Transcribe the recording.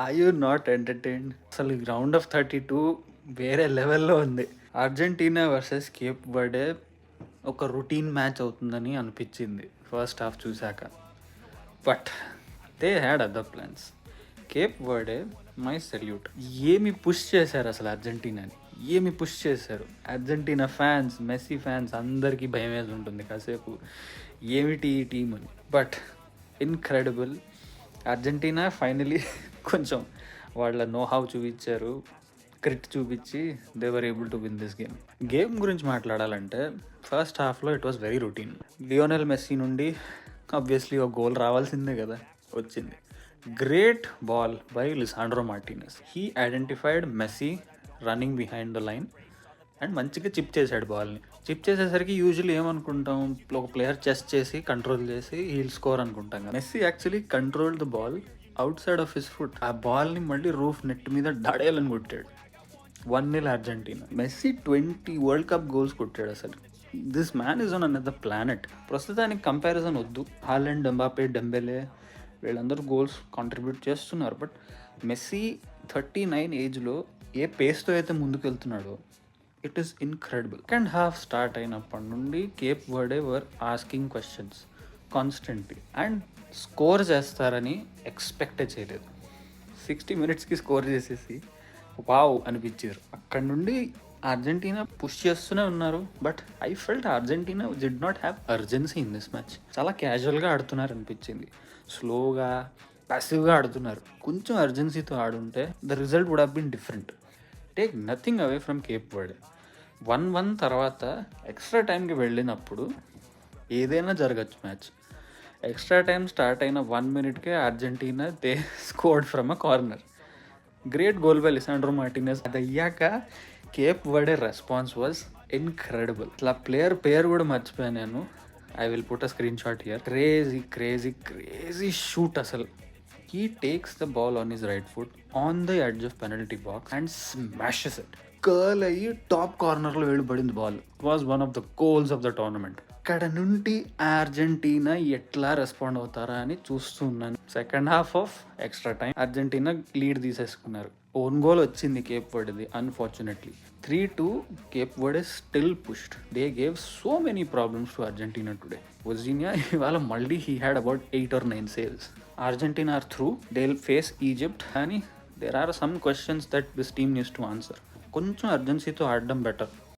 Are you not entertained? అసలు ఈ round of 32 వేరే లెవెల్‌లో ఉంది. అర్జెంటీనా వర్సెస్ కేప్ వర్డే ఒక రొటీన్ మ్యాచ్ అవుతుందని అనిపించింది ఫస్ట్ హాఫ్ చూశాక. But they had other plans. Cape Verde my salute. ఏమి పుష్ చేశారు అసలు అర్జెంటీనాని, ఏమి పుష్ చేశారు. అర్జెంటీనా ఫ్యాన్స్, మెస్సీ ఫ్యాన్స్ అందరికీ భయం వేసి ఉంటుంది కాసేపు, ఏమిటి ఈ టీం అని. But incredible. అర్జెంటీనా ఫైనలీ కొంచెం వాళ్ళ నోహావ్ చూపించారు, క్రిట్ చూపించి they were able to win this game గురించి మాట్లాడాలంటే ఫస్ట్ హాఫ్లో it was very routine. Lionel Messi నుండి ఆబ్వియస్లీ ఒక గోల్ రావాల్సిందే కదా, వచ్చింది. Great ball by Lisandro Martinez. He identified Messi running behind the line and మంచిగా చిప్ చేశాడు బాల్ని. చిప్ చేసేసరికి యూజువల్లీ ఏమనుకుంటాం, ఒక ప్లేయర్ చెస్ట్ చేసి కంట్రోల్ చేసి హీల్ స్కోర్ అనుకుంటాం కదా. Messi actually control the ball outside of his foot. ఆ బాల్ని మళ్ళీ రూఫ్ నెట్ మీద డడేయాలని కొట్టాడు. 1-0 Argentina. Messi 20 world cup goals కొట్టాడు అసలు. This man is on another planet. ప్రస్తుతానికి కంపారిజన్ వద్దు, హాలండ్, ఎంబాపే, డెంబెలే వీళ్ళందరూ గోల్స్ కాంట్రిబ్యూట్ చేస్తున్నారు. బట్ మెస్సీ 39 ఏజ్లో ఏ పేస్తో అయితే ముందుకు వెళ్తున్నాడో it is incredible. Second half start అయినప్పటి నుండి Cape Verde were asking questions constantly and score చేస్తారని ఎక్స్పెక్టే చేయలేదు. 60 మినిట్స్కి స్కోర్ చేసేసి వావ్ అనిపించారు. అక్కడ నుండి అర్జెంటీనా పుష్ చేస్తూనే ఉన్నారు. But I felt Argentina did not have urgency in this match. చాలా క్యాజువల్గా ఆడుతున్నారు అనిపించింది, స్లోగా ప్యాసివ్గా ఆడుతున్నారు. కొంచెం అర్జెన్సీతో ఆడుంటే the result would have been different. Take nothing away from Cape Verde. 1-1 తర్వాత ఎక్స్ట్రా టైంకి వెళ్ళినప్పుడు ఏదైనా జరగచ్చు మ్యాచ్. ఎక్స్ట్రా టైం స్టార్ట్ అయిన 1 మినిట్కే Argentina they scored from a corner. Great goal by Lisandro Martinez. అది అయ్యాక Cape Verde response was incredible. అసలు ఆ ప్లేయర్ పేరు కూడా మర్చిపోయాను నేను. I will put a screenshot here. Crazy crazy crazy shoot అసలు. He takes the ball on his right foot on the edge of penalty box and smashes it. Curl అయ్యి top కార్నర్లో వెళ్ళిపడింది బాల్. It was one of the goals of the tournament. ఇక్కడ నుండి Argentina ఎట్లా respond అవుతారా అని చూస్తున్నాను. Second half of extra time Argentina lead తీసేసుకున్నారు. ఓన్ గోల్ వచ్చింది కేప్ వర్డ్ది unfortunately. 3-2 Cape Verde is still pushed. They gave so many problems to Argentina today. Virginia ఇవాళ మళ్ళీ he had about 8 or 9 saves. Argentina are through. They'll face Egypt and there are some questions that this team needs to answer. కొంచెం అర్జెన్సీతో ఆడడం better.